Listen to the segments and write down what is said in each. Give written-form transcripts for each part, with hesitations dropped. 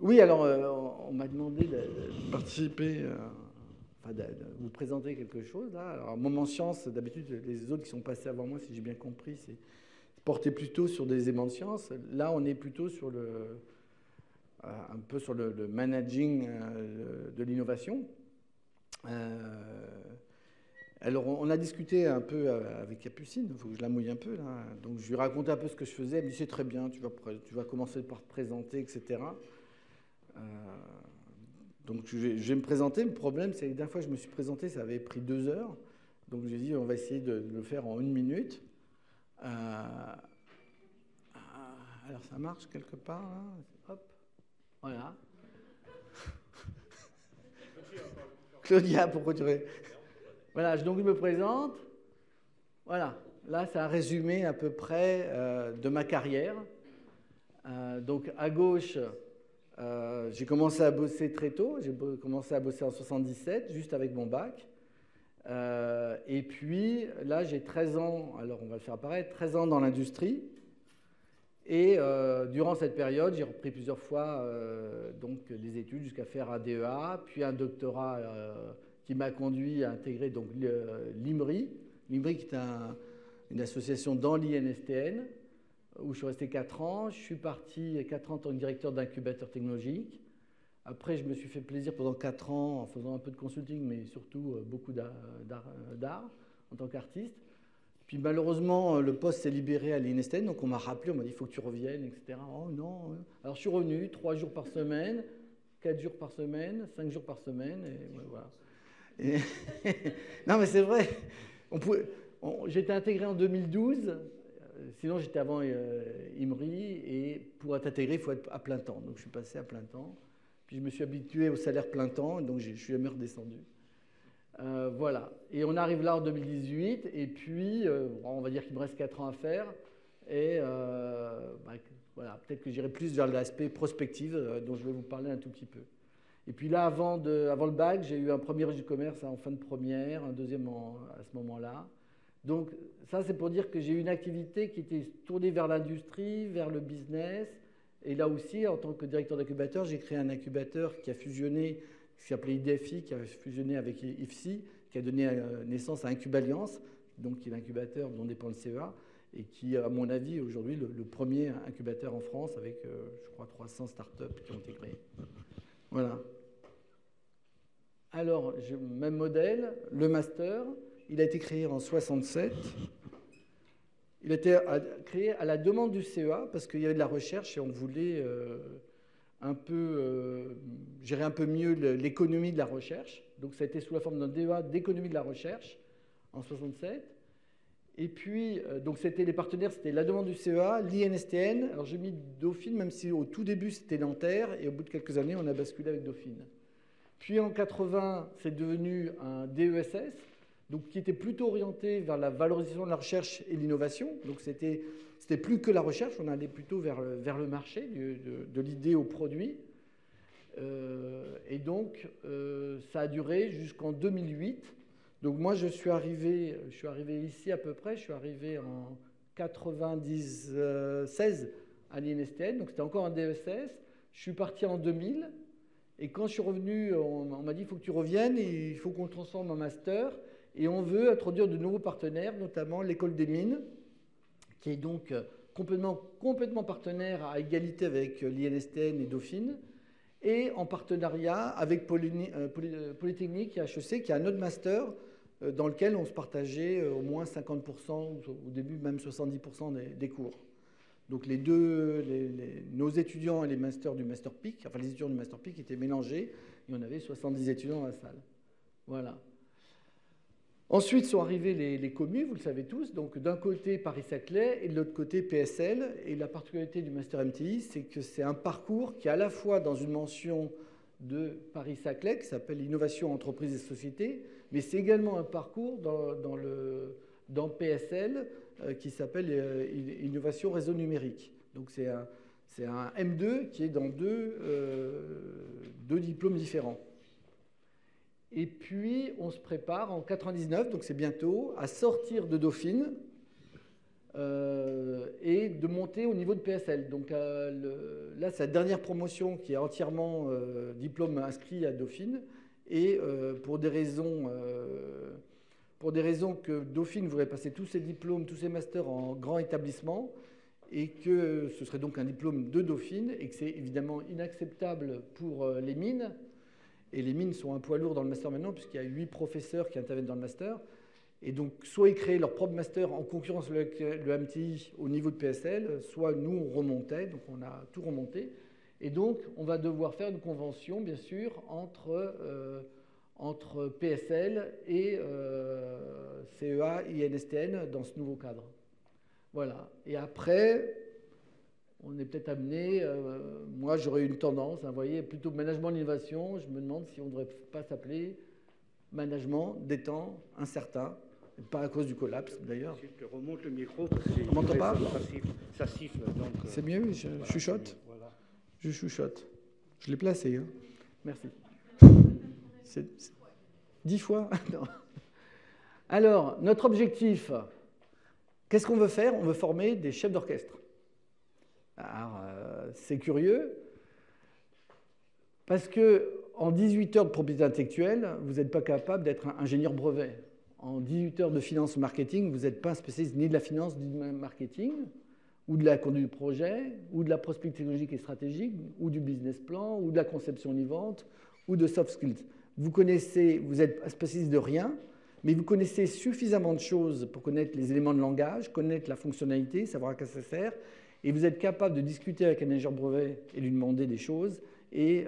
Oui, alors on m'a demandé de participer, enfin, de vous présenter quelque chose là. Alors, moment science, d'habitude, les autres qui sont passés avant moi, si j'ai bien compris, c'est porté plutôt sur des éléments de science. Là, on est plutôt sur un peu sur le managing de l'innovation. Alors, on a discuté un peu avec Capucine, il faut que je la mouille un peu là. Donc, je lui racontais un peu ce que je faisais. Elle me dit c'est très bien, tu vas commencer par te présenter, etc. Euh, donc, je vais me présenter. Le problème, c'est que la dernière fois que je me suis présenté, ça avait pris 2 heures. Donc, j'ai dit on va essayer de le faire en 1 minute. Alors, ça marche quelque part là. Hop, voilà. Claudia, pourquoi tu veux. Voilà, donc je me présente. Voilà, là c'est un résumé à peu près de ma carrière. Donc à gauche, j'ai commencé à bosser très tôt. J'ai commencé à bosser en 77, juste avec mon bac. Et puis là j'ai 13 ans, alors on va le faire apparaître, 13 ans dans l'industrie. Et durant cette période, j'ai repris plusieurs fois donc, les études jusqu'à faire un DEA, puis un doctorat qui m'a conduit à intégrer donc, l'IMRI. L'IMRI qui est une association dans l'INSTN, où je suis resté 4 ans. Je suis parti 4 ans en tant que directeur d'incubateur technologique. Après, je me suis fait plaisir pendant 4 ans en faisant un peu de consulting, mais surtout beaucoup d'art en tant qu'artiste. Puis malheureusement, le poste s'est libéré à l'INSTN, donc on m'a rappelé, on m'a dit il faut que tu reviennes, etc. Oh non. Alors je suis revenu 3 jours par semaine, 4 jours par semaine, 5 jours par semaine, et voilà. Et non mais c'est vrai, j'étais intégré en 2012, sinon j'étais avant IMRI, et pour être intégré, il faut être à plein temps. Donc je suis passé à plein temps, puis je me suis habitué au salaire plein temps, donc je suis jamais redescendu. Voilà. Et on arrive là en 2018, et puis on va dire qu'il me reste 4 ans à faire. Et voilà, peut-être que j'irai plus vers l'aspect prospective dont je vais vous parler un tout petit peu. Et puis là, avant le bac, j'ai eu un premier registre du commerce en fin de première, un deuxième à ce moment-là. Donc ça, c'est pour dire que j'ai eu une activité qui était tournée vers l'industrie, vers le business. Et là aussi, en tant que directeur d'incubateur, j'ai créé un incubateur qui a fusionné, qui s'appelait IDFI, qui a fusionné avec IFSI, qui a donné naissance à Incubaliance, donc qui est l'incubateur dont dépend le CEA, et qui, à mon avis, est aujourd'hui le premier incubateur en France avec, je crois, 300 startups qui ont été créées. Voilà. Alors, même modèle, le master, il a été créé en 67. Il a été créé à la demande du CEA parce qu'il y avait de la recherche et on voulait gérer un peu mieux l'économie de la recherche. Donc ça a été sous la forme d'un DEA d'économie de la recherche en 67. Et puis, donc c'était les partenaires, c'était la demande du CEA, l'INSTN. Alors j'ai mis Dauphine, même si au tout début c'était Nanterre, et au bout de quelques années, on a basculé avec Dauphine. Puis en 80, c'est devenu un DESS, donc qui était plutôt orienté vers la valorisation de la recherche et l'innovation. Donc c'était plus que la recherche, on allait plutôt vers le marché, de l'idée au produit. Et donc ça a duré jusqu'en 2008. Donc moi je suis arrivé ici à peu près, je suis arrivé en 96 à l'INSTN, donc c'était encore un DESS. Je suis parti en 2000. Et quand je suis revenu, on m'a dit il faut que tu reviennes, et il faut qu'on le transforme en master. Et on veut introduire de nouveaux partenaires, notamment l'école des mines, qui est donc complètement partenaire à égalité avec l'INSTN et Dauphine, et en partenariat avec Polytechnique et HEC, qui a un autre master dans lequel on se partageait au moins 50%, au début même 70% des cours. Donc nos étudiants et les masters du Master Peak, enfin les étudiants du Master Peak étaient mélangés, et on avait 70 étudiants dans la salle. Voilà. Ensuite sont arrivés les communes, vous le savez tous, donc d'un côté Paris-Saclay et de l'autre côté PSL. Et la particularité du Master MTI, c'est que c'est un parcours qui est à la fois dans une mention de Paris-Saclay, qui s'appelle Innovation, Entreprise et Société, mais c'est également un parcours dans PSL qui s'appelle Innovation Réseau Numérique. Donc c'est un M2 qui est dans deux diplômes différents. Et puis, on se prépare en 99, donc c'est bientôt, à sortir de Dauphine et de monter au niveau de PSL. Donc là, c'est la dernière promotion qui est entièrement diplôme inscrit à Dauphine. Et pour des raisons que Dauphine voudrait passer tous ses diplômes, tous ses masters en grand établissement, et que ce serait donc un diplôme de Dauphine, et que c'est évidemment inacceptable pour les mines. Et les mines sont un poids lourd dans le master maintenant, puisqu'il y a 8 professeurs qui interviennent dans le master. Et donc, soit ils créaient leur propre master en concurrence avec le MTI au niveau de PSL, soit nous, on remontait, donc on a tout remonté. Et donc, on va devoir faire une convention, bien sûr, entre PSL et CEA, INSTN dans ce nouveau cadre. Voilà. Et après, on est peut-être amené, moi j'aurais une tendance, vous voyez, plutôt management d'innovation, je me demande si on ne devrait pas s'appeler management des temps incertains. Pas à cause du collapse, d'ailleurs. Je te remonte le micro. On m'entend pas ? Ça siffle. C'est mieux, je chuchote. Voilà. Je chuchote. Je l'ai placé. Hein. Merci. 10 fois non. Alors, notre objectif, qu'est-ce qu'on veut faire ? On veut former des chefs d'orchestre. Alors, c'est curieux, parce qu'en 18 heures de propriété intellectuelle, vous n'êtes pas capable d'être un ingénieur brevet. En 18 heures de finance marketing, vous n'êtes pas un spécialiste ni de la finance, ni du marketing, ou de la conduite du projet, ou de la prospective technologique et stratégique, ou du business plan, ou de la conception innovante, ou de soft skills. Vous êtes un spécialiste de rien, mais vous connaissez suffisamment de choses pour connaître les éléments de langage, connaître la fonctionnalité, savoir à quoi ça sert, et vous êtes capable de discuter avec un ingénieur brevet et lui demander des choses, et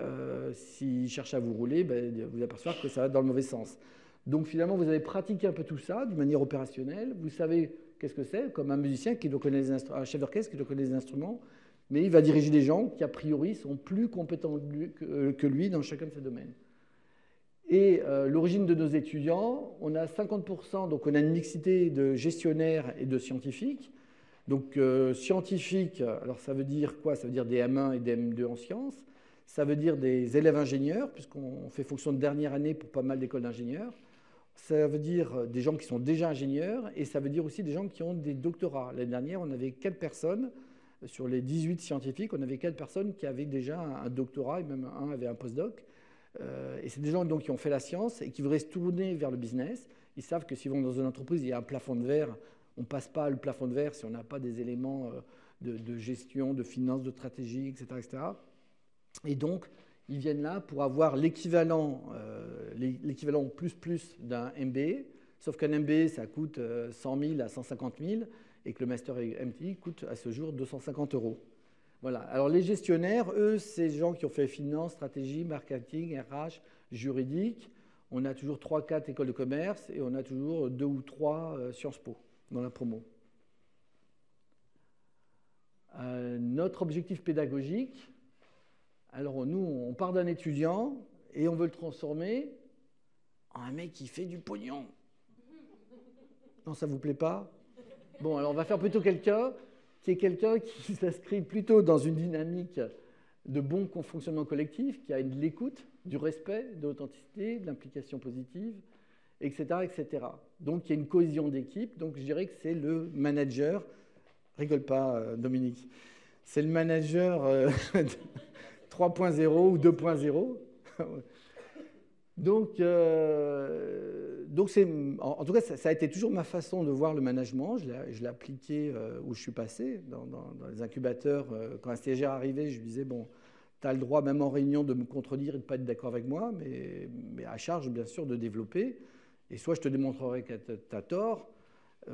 s'il cherche à vous rouler, vous apercevoir que ça va dans le mauvais sens. Donc finalement, vous avez pratiqué un peu tout ça d'une manière opérationnelle. Vous savez qu'est-ce que c'est, comme un musicien qui doit connaître un chef d'orchestre qui doit connaître les instruments, mais il va diriger des gens qui, a priori, sont plus compétents que lui dans chacun de ces domaines. Et l'origine de nos étudiants, on a 50%, donc on a une mixité de gestionnaires et de scientifiques. Donc scientifiques, alors ça veut dire quoi ? Ça veut dire des M1 et des M2 en sciences. Ça veut dire des élèves ingénieurs, puisqu'on fait fonction de dernière année pour pas mal d'écoles d'ingénieurs. Ça veut dire des gens qui sont déjà ingénieurs, et ça veut dire aussi des gens qui ont des doctorats. L'année dernière, on avait 4 personnes, sur les 18 scientifiques, on avait 4 personnes qui avaient déjà un doctorat, et même un avait un postdoc. Et c'est des gens donc, qui ont fait la science et qui voudraient se tourner vers le business. Ils savent que s'ils vont dans une entreprise, il y a un plafond de verre. On ne passe pas le plafond de verre si on n'a pas des éléments de gestion, de finance, de stratégie, etc., etc. Et donc, ils viennent là pour avoir l'équivalent plus d'un MBA, sauf qu'un MBA, ça coûte 100 000 à 150 000 et que le Master MTI coûte à ce jour 250 €. Voilà. Alors, les gestionnaires, eux, c'est les gens qui ont fait finance, stratégie, marketing, RH, juridique. On a toujours 3-4 écoles de commerce et on a toujours 2 ou 3 Sciences Po dans la promo. Notre objectif pédagogique, alors nous, on part d'un étudiant et on veut le transformer en un mec qui fait du pognon. Non, ça ne vous plaît pas ? Bon, alors on va faire plutôt quelqu'un qui s'inscrit plutôt dans une dynamique de bon fonctionnement collectif, qui a de l'écoute, du respect, de l'authenticité, de l'implication positive, etc., etc. Donc il y a une cohésion d'équipe. Donc je dirais que c'est le manager. Rigole pas, Dominique. C'est le manager 3.0 ou 2.0. Donc en tout cas, ça a été toujours ma façon de voir le management. Je l'ai appliqué où je suis passé, dans les incubateurs. Quand un stagiaire arrivait, je lui disais, bon, tu as le droit, même en réunion, de me contredire et de ne pas être d'accord avec moi, mais à charge, bien sûr, de développer. Et soit je te démontrerai que tu as tort,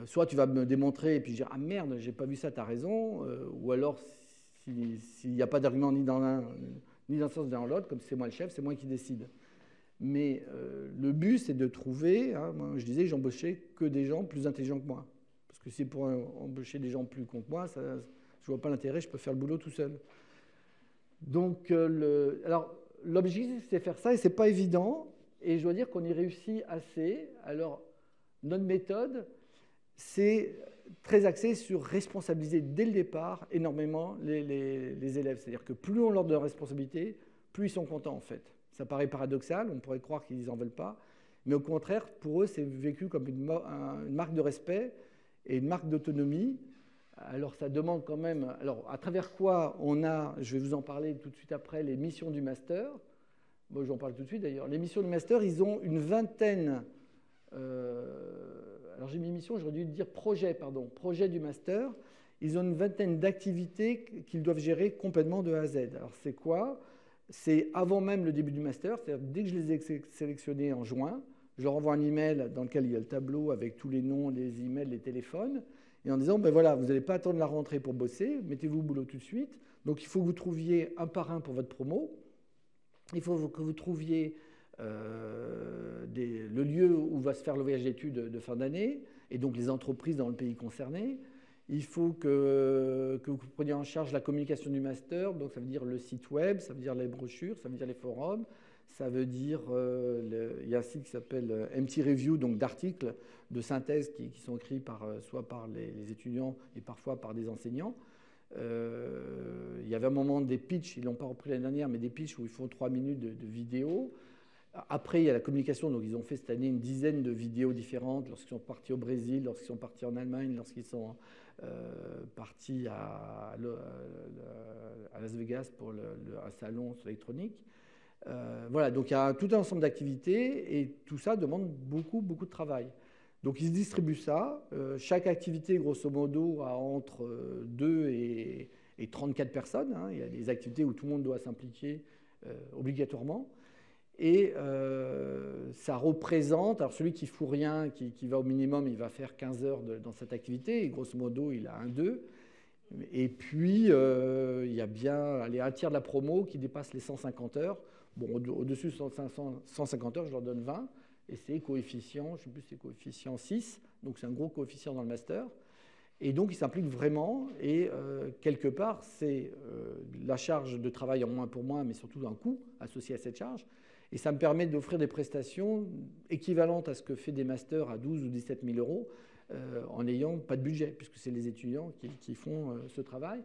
soit tu vas me démontrer et puis dire « Ah merde, j'ai pas vu ça, tu as raison », ou alors, s'il n'y a pas d'argument ni dans l'un, ni dans le sens ni dans l'autre, comme c'est moi le chef, c'est moi qui décide. Mais le but, c'est de trouver, moi je disais, j'embauchais que des gens plus intelligents que moi. Parce que si pour embaucher des gens plus cons que moi, je ne vois pas l'intérêt, je peux faire le boulot tout seul. Donc, alors, l'objectif, c'est faire ça, et ce n'est pas évident, et je dois dire qu'on y réussit assez. Alors, notre méthode, c'est très axé sur responsabiliser dès le départ énormément les élèves. C'est-à-dire que plus on leur donne de responsabilité, plus ils sont contents, en fait. Ça paraît paradoxal, on pourrait croire qu'ils n'en veulent pas, mais au contraire, pour eux, c'est vécu comme une marque de respect et une marque d'autonomie. Alors ça demande quand même, alors à travers quoi on a, je vais vous en parler tout de suite après, les missions du master. Moi j'en parle tout de suite d'ailleurs. Les missions du master, ils ont une vingtaine, alors j'ai mis mission, j'aurais dû dire projet, pardon, projet du master. Ils ont une vingtaine d'activités qu'ils doivent gérer complètement de A à Z. Alors c'est quoi? C'est avant même le début du master, c'est-à-dire dès que je les ai sélectionnés en juin, je leur envoie un email dans lequel il y a le tableau avec tous les noms, les emails, les téléphones, et en disant, ben voilà, vous n'allez pas attendre la rentrée pour bosser, mettez-vous au boulot tout de suite. Donc il faut que vous trouviez un par un pour votre promo. Il faut que vous trouviez le lieu où va se faire le voyage d'études de fin d'année, et donc les entreprises dans le pays concerné. Il faut que vous preniez en charge la communication du master, donc ça veut dire le site web, ça veut dire les brochures, ça veut dire les forums, ça veut dire, il y a un site qui s'appelle MT Review, donc d'articles de synthèse qui sont écrits soit par les étudiants et parfois par des enseignants. Il y avait un moment des pitchs, ils ne l'ont pas repris l'année dernière, mais des pitchs où ils font 3 minutes de vidéo. Après, il y a la communication, donc ils ont fait cette année une dizaine de vidéos différentes lorsqu'ils sont partis au Brésil, lorsqu'ils sont partis en Allemagne, lorsqu'ils sont partis à Las Vegas pour un salon électronique. Voilà, donc il y a tout un ensemble d'activités et tout ça demande beaucoup, beaucoup de travail. Donc ils se distribuent ça. Chaque activité, grosso modo, a entre 2 et 34 personnes. Hein. Il y a des activités où tout le monde doit s'impliquer obligatoirement. Et ça représente, alors celui qui ne fout rien, qui va au minimum, il va faire 15 heures dans cette activité, et grosso modo, il a 1-2. Et puis, il y a bien un tiers de la promo qui dépasse les 150 heures. Bon, au-dessus de 150 heures, je leur donne 20, et c'est coefficient, je ne sais plus, c'est coefficient 6, donc c'est un gros coefficient dans le master. Et donc, ils s'impliquent vraiment, et quelque part, c'est la charge de travail en moins pour moi, mais surtout un coût associé à cette charge. Et ça me permet d'offrir des prestations équivalentes à ce que fait des masters à 12 ou 17 000 euros en n'ayant pas de budget, puisque c'est les étudiants qui font ce travail.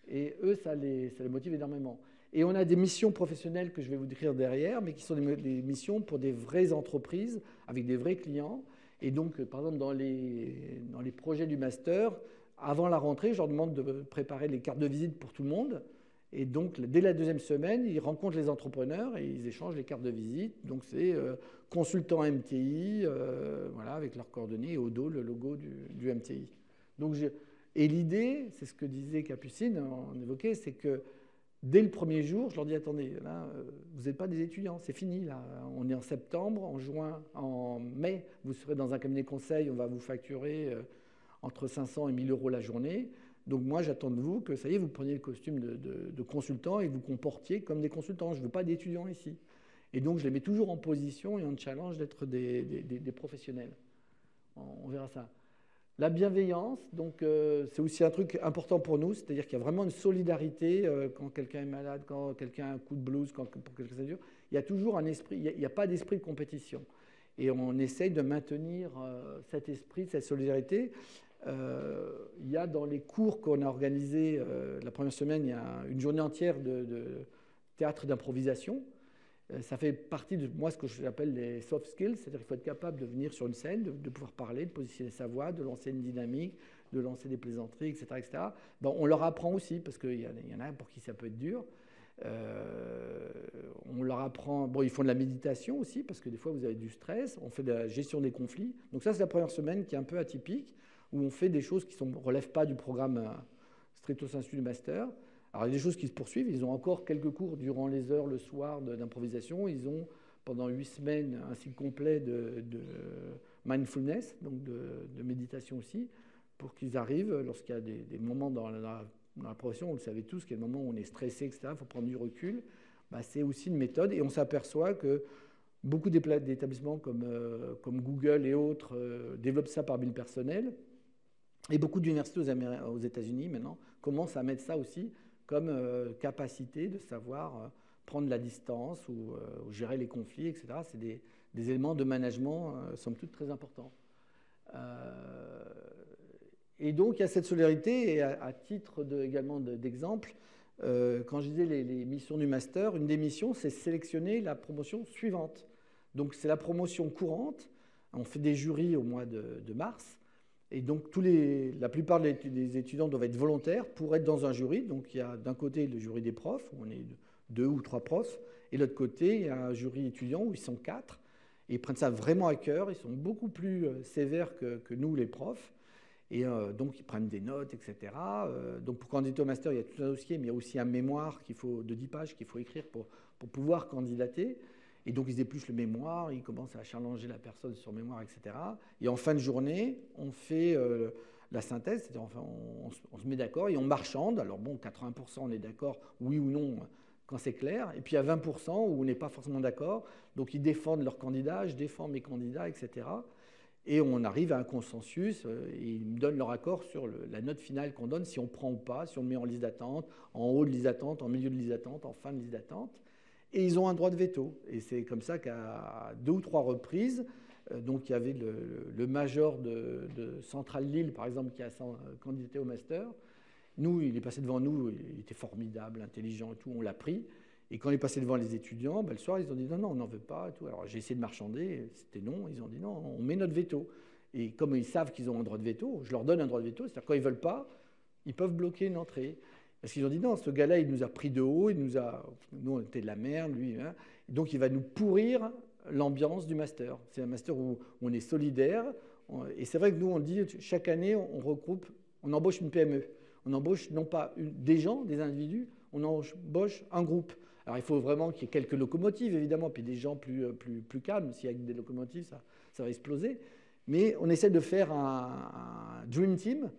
Et eux, ça les motive énormément. Et on a des missions professionnelles que je vais vous décrire derrière, mais qui sont des missions pour des vraies entreprises, avec des vrais clients. Et donc, par exemple, dans les projets du master, avant la rentrée, je leur demande de préparer les cartes de visite pour tout le monde. Et donc, dès la deuxième semaine, ils rencontrent les entrepreneurs et ils échangent les cartes de visite. Donc, c'est consultant MTI, voilà, avec leurs coordonnées et au dos, le logo du MTI. Donc, et l'idée, c'est ce que disait Capucine, on évoquait, c'est que dès le premier jour, je leur dis, attendez, là, vous n'êtes pas des étudiants, c'est fini. Là. On est en septembre, en juin, en mai, vous serez dans un cabinet conseil, on va vous facturer entre 500 et 1000 euros la journée. Donc moi, j'attends de vous que, ça y est, vous preniez le costume de consultant et vous comportiez comme des consultants. Je ne veux pas d'étudiants ici. Et donc, je les mets toujours en position et en challenge d'être des professionnels. On verra ça. La bienveillance, donc c'est aussi un truc important pour nous, c'est-à-dire qu'il y a vraiment une solidarité quand quelqu'un est malade, quand quelqu'un a un coup de blues, pour quelque chose ça dure. Il y a toujours un esprit, il n'y a pas d'esprit de compétition. Et on essaye de maintenir cet esprit, cette solidarité. Il y a dans les cours qu'on a organisés la première semaine, il y a une journée entière de théâtre d'improvisation. Ça fait partie de moi ce que j'appelle les soft skills, c'est-à-dire qu'il faut être capable de venir sur une scène, de pouvoir parler, de positionner sa voix, de lancer une dynamique, de lancer des plaisanteries, etc. etc. Bon, on leur apprend aussi, parce qu'il y en a pour qui ça peut être dur. On leur apprend, bon, ils font de la méditation aussi, parce que des fois vous avez du stress, on fait de la gestion des conflits. Donc ça, c'est la première semaine qui est un peu atypique, où on fait des choses qui ne relèvent pas du programme stricto sensu du master. Alors, il y a des choses qui se poursuivent. Ils ont encore quelques cours durant les heures le soir d'improvisation. Ils ont, pendant 8 semaines, un cycle complet de mindfulness, donc de méditation aussi, pour qu'ils arrivent, lorsqu'il y a des moments dans la profession, vous le savez tous, qu'il y a des moments où on est stressé, etc., il faut prendre du recul. Bah, c'est aussi une méthode. Et on s'aperçoit que beaucoup d'établissements comme Google et autres développent ça par biais personnel. Et beaucoup d'universités aux États-Unis, maintenant, commencent à mettre ça aussi comme capacité de savoir prendre la distance ou gérer les conflits, etc. C'est des éléments de management, somme toute, très importants. Et donc, il y a cette solidarité, et à titre également d'exemple, quand je disais les missions du master, une des missions, c'est sélectionner la promotion suivante. Donc, c'est la promotion courante. On fait des jurys au mois de mars. Et donc, la plupart des étudiants doivent être volontaires pour être dans un jury. Donc, il y a d'un côté le jury des profs, où on est 2 ou 3 profs, et de l'autre côté, il y a un jury étudiant où ils sont 4. Et ils prennent ça vraiment à cœur. Ils sont beaucoup plus sévères que nous, les profs. Et donc, ils prennent des notes, etc. Donc, pour candidater au master, il y a tout un dossier, mais il y a aussi un mémoire de 10 pages qu'il faut écrire pour pouvoir candidater. Et donc, ils épluchent le mémoire, ils commencent à challenger la personne sur le mémoire, etc. Et en fin de journée, on fait la synthèse, c'est-à-dire enfin, on se met d'accord et on marchande. Alors bon, 80% on est d'accord, oui ou non, quand c'est clair. Et puis il y a 20% où on n'est pas forcément d'accord. Donc, ils défendent leurs candidats, je défends mes candidats, etc. Et on arrive à un consensus, et ils me donnent leur accord sur la note finale qu'on donne, si on prend ou pas, si on le met en liste d'attente, en haut de liste d'attente, en milieu de liste d'attente, en fin de liste d'attente. Et ils ont un droit de veto. Et c'est comme ça qu'à 2 ou 3 reprises, donc il y avait le major de Centrale Lille, par exemple, qui a candidaté au master. Nous, il est passé devant nous, il était formidable, intelligent et tout, on l'a pris. Et quand il est passé devant les étudiants, le soir, ils ont dit non, non, on n'en veut pas. Et tout. Alors j'ai essayé de marchander, c'était non. Ils ont dit non, on met notre veto. Et comme ils savent qu'ils ont un droit de veto, je leur donne un droit de veto. C'est-à-dire quand ils ne veulent pas, ils peuvent bloquer une entrée. Parce qu'ils ont dit non, ce gars-là, il nous a pris de haut, nous, on était de la merde, lui. Hein. Donc il va nous pourrir l'ambiance du master. C'est un master où on est solidaire. Et c'est vrai que nous, on dit chaque année, on embauche une PME. On embauche non pas des gens, des individus, on embauche un groupe. Alors il faut vraiment qu'il y ait quelques locomotives, évidemment, puis des gens plus calmes. S'il y a des locomotives, ça va exploser. Mais on essaie de faire un dream team.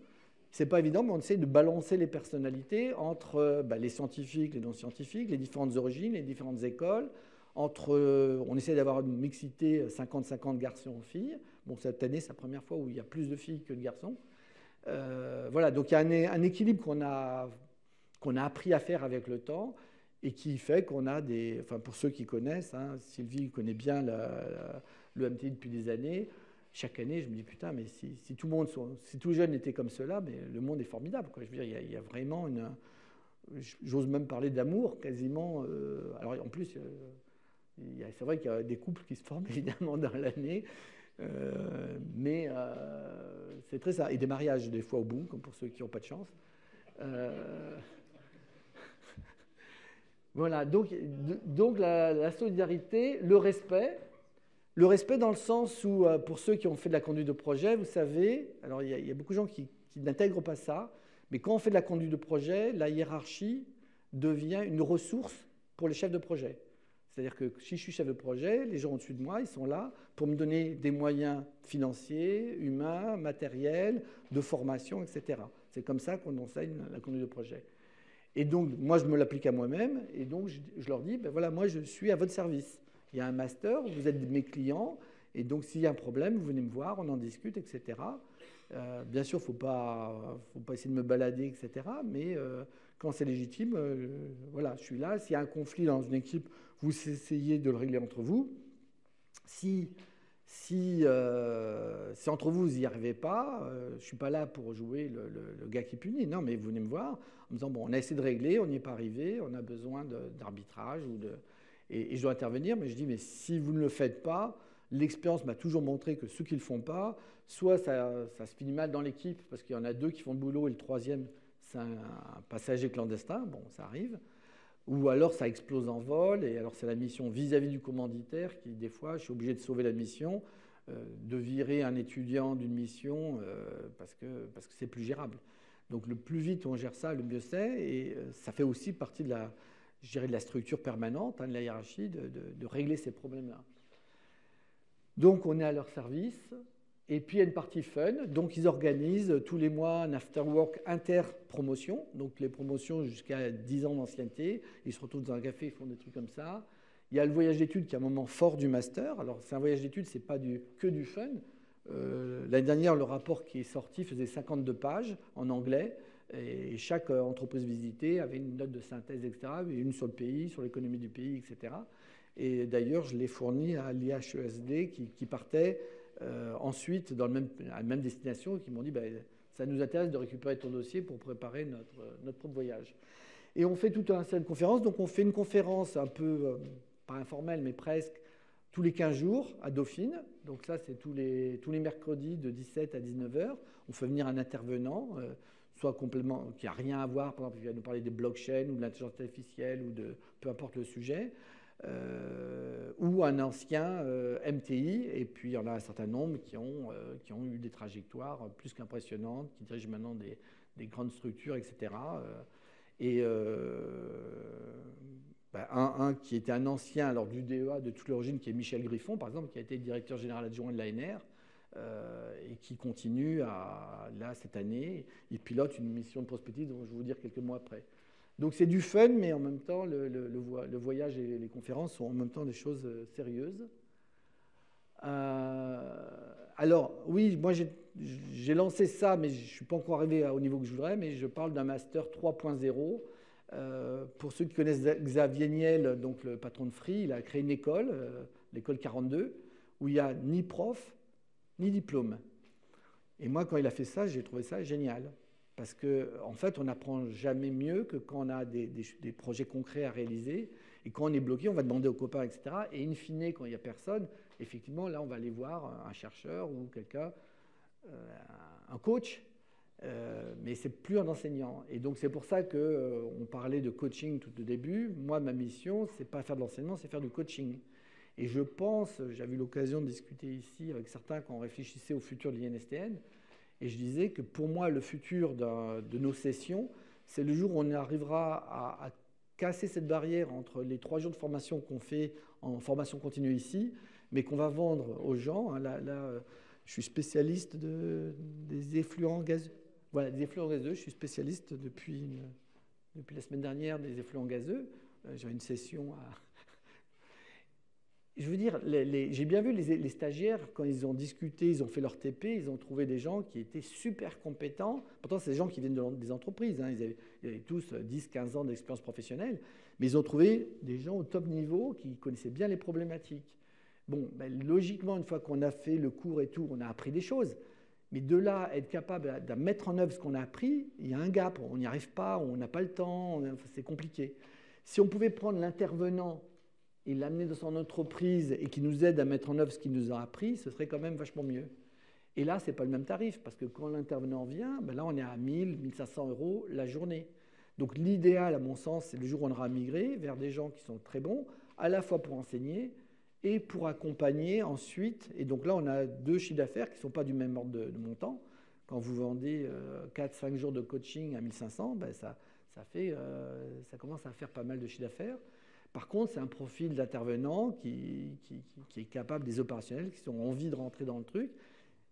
C'est pas évident, mais on essaie de balancer les personnalités entre les scientifiques, les non-scientifiques, les différentes origines, les différentes écoles. On essaie d'avoir une mixité 50-50 garçons-filles. Bon, cette année, c'est la première fois où il y a plus de filles que de garçons. Voilà, donc il y a un équilibre qu'on a appris à faire avec le temps et qui fait qu'on a pour ceux qui connaissent, hein, Sylvie connaît bien le MTI depuis des années. Chaque année, je me dis putain, mais si tout le monde, si tous les jeunes étaient comme cela, mais le monde est formidable, quoi. Je veux dire, il y a vraiment j'ose même parler d'amour quasiment. Alors en plus, c'est vrai qu'il y a des couples qui se forment évidemment dans l'année, mais c'est très ça. Et des mariages des fois au bout, comme pour ceux qui n'ont pas de chance. Voilà, donc la solidarité, le respect. Le respect dans le sens où, pour ceux qui ont fait de la conduite de projet, vous savez, alors il y a beaucoup de gens qui n'intègrent pas ça, mais quand on fait de la conduite de projet, la hiérarchie devient une ressource pour les chefs de projet. C'est-à-dire que si je suis chef de projet, les gens au-dessus de moi, ils sont là pour me donner des moyens financiers, humains, matériels, de formation, etc. C'est comme ça qu'on enseigne la conduite de projet. Et donc, moi, je me l'applique à moi-même, et donc je leur dis, voilà, moi, je suis à votre service. Il y a un master, vous êtes mes clients, et donc s'il y a un problème, vous venez me voir, on en discute, etc. Bien sûr, il ne faut pas essayer de me balader, etc. Mais quand c'est légitime, voilà, je suis là. S'il y a un conflit dans une équipe, vous essayez de le régler entre vous. Si entre vous, vous n'y arrivez pas, je ne suis pas là pour jouer le gars qui punit. Non, mais vous venez me voir en me disant, bon, on a essayé de régler, on n'y est pas arrivé, on a besoin d'arbitrage et je dois intervenir, mais je dis, mais si vous ne le faites pas, l'expérience m'a toujours montré que ceux qui ne le font pas, soit ça se finit mal dans l'équipe, parce qu'il y en a 2 qui font le boulot et le troisième, c'est un passager clandestin, bon, ça arrive, ou alors ça explose en vol, et alors c'est la mission vis-à-vis du commanditaire qui, des fois, je suis obligé de sauver la mission, de virer un étudiant d'une mission, parce que c'est plus gérable. Donc le plus vite on gère ça, le mieux c'est, et ça fait aussi partie de la structure permanente, hein, de la hiérarchie, de régler ces problèmes-là. Donc on est à leur service, et puis il y a une partie fun, donc ils organisent tous les mois un after-work inter-promotion, donc les promotions jusqu'à 10 ans d'ancienneté, ils se retrouvent dans un café, ils font des trucs comme ça. Il y a le voyage d'études qui est un moment fort du master, alors c'est un voyage d'études, c'est pas que du fun. L'année dernière, le rapport qui est sorti faisait 52 pages en anglais, et chaque entreprise visitée avait une note de synthèse, etc., une sur le pays, sur l'économie du pays, etc. Et d'ailleurs, je l'ai fourni à l'IHESD qui partait ensuite dans la même destination et qui m'ont dit ça nous intéresse de récupérer ton dossier pour préparer notre propre voyage. Et on fait toute une série de conférences. Donc on fait une conférence un peu, pas informelle, mais presque, tous les 15 jours à Dauphine. Donc ça, c'est tous les mercredis de 17 à 19 heures. On fait venir un intervenant, soit complément, qui n'a rien à voir, par exemple, il va nous parler des blockchains ou de l'intelligence artificielle ou de peu importe le sujet, ou un ancien MTI. Et puis, il y en a un certain nombre qui ont eu des trajectoires plus qu'impressionnantes, qui dirigent maintenant des grandes structures, etc. Un qui était un ancien alors du DEA de toute l'origine, qui est Michel Griffon, par exemple, qui a été directeur général adjoint de l'ANR et qui continue là cette année. Il pilote une mission de prospective dont je vais vous dire quelques mois après. Donc c'est du fun, mais en même temps, le voyage et les conférences sont en même temps des choses sérieuses. Alors, oui, moi j'ai lancé ça, mais je ne suis pas encore arrivé au niveau que je voudrais, mais je parle d'un master 3.0. Pour ceux qui connaissent Xavier Niel, donc le patron de Free, il a créé une école, l'école 42, où il n'y a ni prof, ni diplôme. Et moi, quand il a fait ça, j'ai trouvé ça génial. Parce qu'en fait, on n'apprend jamais mieux que quand on a des projets concrets à réaliser. Et quand on est bloqué, on va demander aux copains, etc. Et in fine, quand il n'y a personne, effectivement, là, on va aller voir un chercheur ou quelqu'un, un coach. Mais c'est plus un enseignant. Et donc, c'est pour ça qu'on parlait de coaching tout au début. Moi, ma mission, c'est pas faire de l'enseignement, c'est faire du coaching. Et je pense, j'avais eu l'occasion de discuter ici avec certains quand on réfléchissait au futur de l'INSTN, et je disais que pour moi, le futur de nos sessions, c'est le jour où on arrivera à casser cette barrière entre les 3 jours de formation qu'on fait en formation continue ici, mais qu'on va vendre aux gens. Là, je suis spécialiste des effluents gazeux. Voilà, des effluents gazeux. Je suis spécialiste depuis la semaine dernière des effluents gazeux. J'avais une session à... Je veux dire, j'ai bien vu les stagiaires, quand ils ont discuté, ils ont fait leur TP, ils ont trouvé des gens qui étaient super compétents. Pourtant, c'est des gens qui viennent des entreprises. Hein. Ils avaient tous 10-15 ans d'expérience professionnelle. Mais ils ont trouvé des gens au top niveau qui connaissaient bien les problématiques. Bon, ben, logiquement, une fois qu'on a fait le cours et tout, on a appris des choses. Mais de là à être capable de mettre en œuvre ce qu'on a appris, il y a un gap. On n'y arrive pas, on n'a pas le temps, c'est compliqué. Si on pouvait prendre l'intervenant et l'amener dans son entreprise et qui nous aide à mettre en œuvre ce qu'il nous a appris, ce serait quand même vachement mieux. Et là, ce n'est pas le même tarif, parce que quand l'intervenant vient, ben là, on est à 1000, 1500 € la journée. Donc l'idéal, à mon sens, c'est le jour où on aura migré vers des gens qui sont très bons, à la fois pour enseigner et pour accompagner ensuite. Et donc là, on a 2 chiffres d'affaires qui ne sont pas du même ordre de montant. Quand vous vendez 4-5 jours de coaching à 1500, ben ça commence à faire pas mal de chiffre d'affaires. Par contre, c'est un profil d'intervenant qui est capable, des opérationnels, qui ont envie de rentrer dans le truc.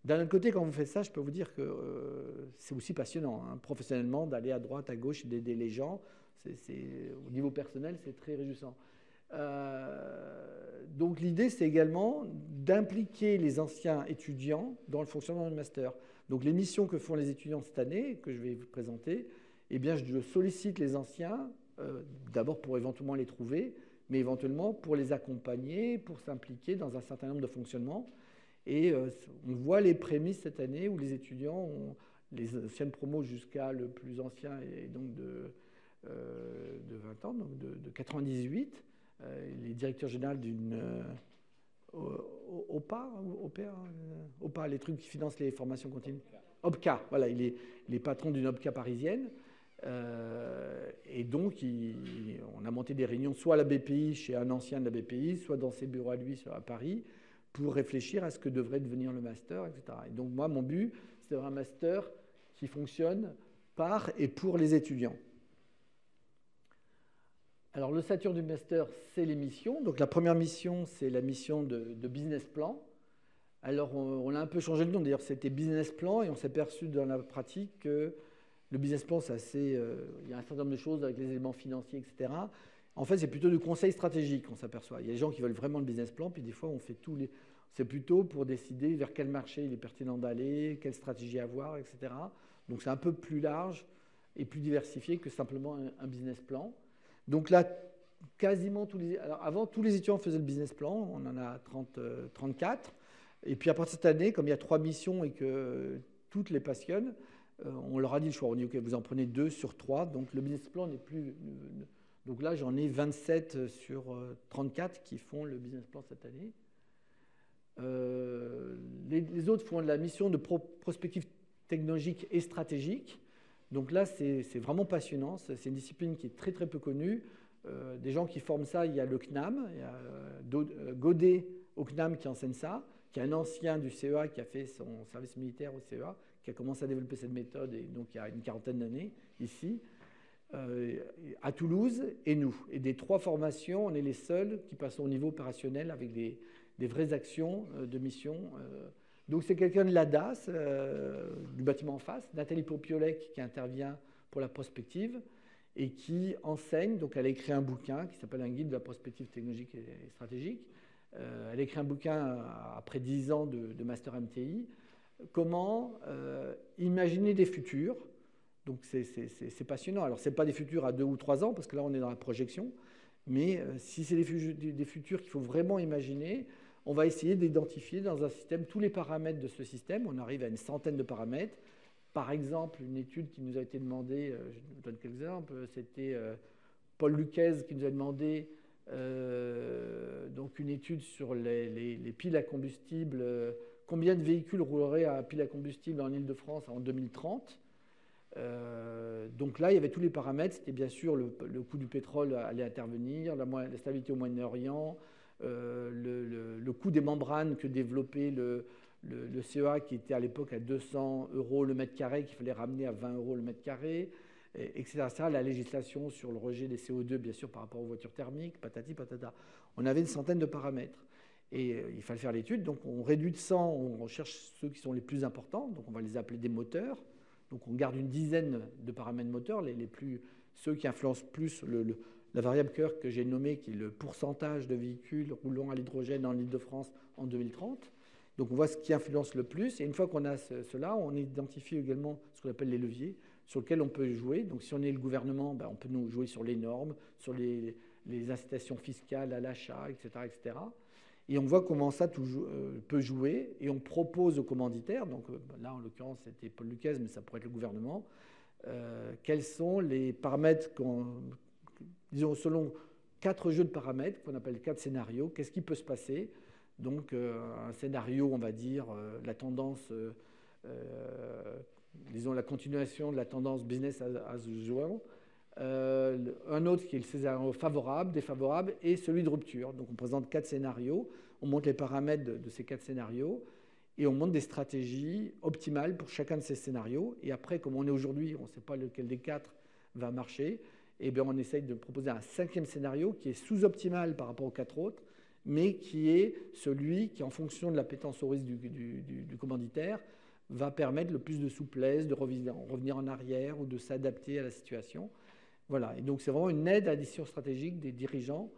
D'un autre côté, quand vous faites ça, je peux vous dire que c'est aussi passionnant, hein, professionnellement, d'aller à droite, à gauche, d'aider les gens. Au niveau personnel, c'est très réjouissant. Donc l'idée, c'est également d'impliquer les anciens étudiants dans le fonctionnement du master. Donc les missions que font les étudiants cette année, que je vais vous présenter, eh bien, je sollicite les anciens, d'abord pour éventuellement les trouver, mais éventuellement pour les accompagner, pour s'impliquer dans un certain nombre de fonctionnements. Et on voit les prémices cette année où les étudiants ont les anciennes promos jusqu'à le plus ancien, et donc de 20 ans, donc de 98, les directeurs généraux d'une OPA, les trucs qui financent les formations continues. OPCA, voilà, il est patron d'une OPCA parisienne. Et donc, on a monté des réunions soit à la BPI, chez un ancien de la BPI, soit dans ses bureaux à lui, à Paris, pour réfléchir à ce que devrait devenir le master, etc. Et donc, moi, mon but, c'est d'avoir un master qui fonctionne par et pour les étudiants. Alors, le Saturne du master, c'est les missions. Donc, la première mission, c'est la mission de business plan. Alors, on a un peu changé le nom. D'ailleurs, c'était business plan et on s'est perçu dans la pratique que le business plan, c'est assez... il y a un certain nombre de choses avec les éléments financiers, etc. En fait, c'est plutôt du conseil stratégique qu'on s'aperçoit. Il y a des gens qui veulent vraiment le business plan, puis des fois, on fait tous les... C'est plutôt pour décider vers quel marché il est pertinent d'aller, quelle stratégie avoir, etc. Donc, c'est un peu plus large et plus diversifié que simplement un business plan. Donc là, quasiment tous les... Alors, avant, tous les étudiants faisaient le business plan. On en a 34. Et puis, à partir de cette année, comme il y a 3 missions et que toutes les passionnent, on leur a dit le choix. On dit, OK, vous en prenez 2 sur 3. Donc, le business plan n'est plus... Donc là, j'en ai 27 sur 34 qui font le business plan cette année. Les autres font de la mission de prospective technologique et stratégique. Donc là, c'est vraiment passionnant. C'est une discipline qui est très, très peu connue. Des gens qui forment ça, il y a le CNAM, il y a Godet au CNAM qui enseigne ça, qui est un ancien du CEA qui a fait son service militaire au CEA, qui a commencé à développer cette méthode, et donc il y a une quarantaine d'années ici, à Toulouse, et nous. Et des 3 formations, on est les seuls qui passent au niveau opérationnel avec des vraies actions de mission. Donc c'est quelqu'un de l'ADAS, du bâtiment en face, Nathalie Popiolek, qui intervient pour la prospective et qui enseigne. Donc elle a écrit un bouquin qui s'appelle Un guide de la prospective technologique et stratégique. Elle a écrit un bouquin après 10 ans de master MTI. Comment imaginer des futurs. Donc c'est passionnant. Alors ce n'est pas des futurs à 2 ou 3 ans, parce que là on est dans la projection, mais si c'est des futurs qu'il faut vraiment imaginer, on va essayer d'identifier dans un système tous les paramètres de ce système. On arrive à une centaine de paramètres. Par exemple, une étude qui nous a été demandée, je vous donne quelques exemples, c'était Paul Luquez qui nous a demandé donc une étude sur les piles à combustible, combien de véhicules rouleraient à piles à combustible en Île-de-France en 2030. Donc là, il y avait tous les paramètres. C'était bien sûr le coût du pétrole allait intervenir, la stabilité au Moyen-Orient, le coût des membranes que développait le CEA, qui était à l'époque à 200 € le mètre carré, qu'il fallait ramener à 20 € le mètre carré, etc. La législation sur le rejet des CO2, bien sûr, par rapport aux voitures thermiques, patati patata. On avait une centaine de paramètres. Et il fallait faire l'étude. Donc on réduit de 100, on cherche ceux qui sont les plus importants. Donc on va les appeler des moteurs. Donc on garde une dizaine de paramètres moteurs, ceux qui influencent plus la variable Kirk que j'ai nommée, qui est le pourcentage de véhicules roulant à l'hydrogène en Île-de-France en 2030. Donc on voit ce qui influence le plus. Et une fois qu'on a cela, on identifie également ce qu'on appelle les leviers sur lesquels on peut jouer. Donc si on est le gouvernement, on peut nous jouer sur les normes, sur les incitations fiscales à l'achat, etc., etc. Et on voit comment ça peut jouer, et on propose aux commanditaires, donc là en l'occurrence c'était Paul Luquez, mais ça pourrait être le gouvernement, quels sont les paramètres, disons selon 4 jeux de paramètres qu'on appelle 4 scénarios, qu'est-ce qui peut se passer. Donc un scénario, on va dire, la tendance, disons la continuation de la tendance business as usual. Un autre qui est le scénario favorable, défavorable, et celui de rupture. Donc on présente 4 scénarios, on montre les paramètres de ces 4 scénarios, et on montre des stratégies optimales pour chacun de ces scénarios. Et après, comme on est aujourd'hui, on ne sait pas lequel des 4 va marcher, et bien on essaye de proposer un 5e scénario qui est sous-optimal par rapport aux 4 autres, mais qui est celui qui, en fonction de l'appétence au risque du commanditaire, va permettre le plus de souplesse, de revenir en arrière ou de s'adapter à la situation. Voilà, et donc c'est vraiment une aide à la décision stratégique des dirigeants.